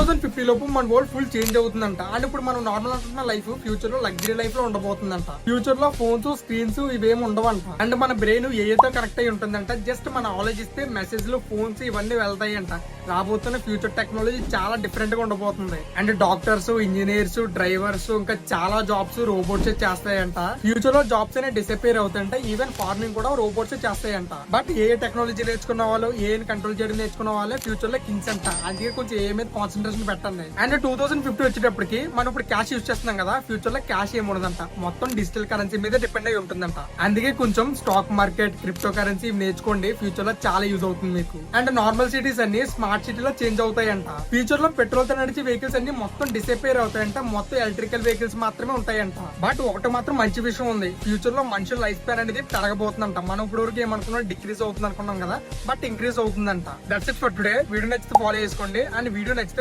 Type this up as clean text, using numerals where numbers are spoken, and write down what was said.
2050 లోపు మన world full change అవుతుందంట. అండ్ ఇప్పుడు మనం నార్మల్ అనుకున్న లైఫ్ ఫ్యూచర్ లో లగ్జరీ లైఫ్ లో ఉండబోతుందంట. ఫ్యూచర్ లో ఫోన్స్ స్క్రీన్స్ ఇవేమి ఉండవంట. అండ్ మన బ్రెయిన్ ఏతో కనెక్ట్ అయి ఉంటుందంట. జస్ట్ మనం ఆలోచిస్తే మెసేజ్లు ఫోన్స్ ఇవన్నీ వెళ్తాయంట. రాబోతున్న ఫ్యూచర్ టెక్నాలజీ చాలా డిఫరెంట్ గా ఉండబోతుంది. అండ్ డాక్టర్స్, ఇంజనీర్స్, డ్రైవర్స్ ఇంకా చాలా జాబ్స్ రోబోట్స్ చేస్తాయంట. ఫ్యూచర్ లో జాబ్స్ అనే డిసపేర్ అవుతాయంట. ఈవెన్ ఫార్మింగ్ కూడా రోబోట్స్ చేస్తాయంట. బట్ ఏ టెక్నాలజీ నేర్చుకున్న వాళ్ళు, ఏ కంట్రోల్ చేయడం నేర్చుకున్న వాళ్ళే ఫ్యూచర్ లో కింగ్స్ అంట. అందుకే కొంచెం ఏ మీద కాన్సన్ట్రేషన్ పెట్టండి. అండ్ 2050 వచ్చేటప్పటికి మనం ఇప్పుడు క్యాష్ యూజ్ చేస్తున్నాం కదా, ఫ్యూచర్ లో క్యాష్ ఏమి ఉండదంట. మొత్తం డిజిటల్ కరెన్సీ మీద డిపెండ్ అయి ఉంటుందంట. అందుకే కొంచెం స్టాక్ మార్కెట్, క్రిప్టో కరెన్సీ నేర్చుకోండి. ఫ్యూచర్ లో చాలా యూజ్ అవుతుంది మీకు. అండ్ నార్మల్ సిటీస్ అన్ని స్మార్ట్ సిటీలో చేంజ్ అవుతాయంట. ఫ్యూచర్ లో పెట్రోల్ తో నడిచే వెహికల్స్ అన్ని మొత్తం డిసపేర్ అవుతాయంట. మొత్తం ఎలక్ట్రికల్ వెహికల్స్ మాత్రమే ఉంటాయంట. బట్ ఒకటి మాత్రం మంచి విషయం ఉంది, ఫ్యూచర్ లో మనుషుల లైఫ్ స్పాన్ అనేది పెరగబోతుందంట. మనం ఇప్పుడు వరకు ఏమనుకున్నాం, డిక్రీజ్ అవుతుంది అనుకున్నాం కదా, బట్ ఇంక్రీజ్ అవుతుందంట. That's it for today. Video నచ్చితే ఫాలో చేసుకోండి. అండ్ వీడియో నచ్చితే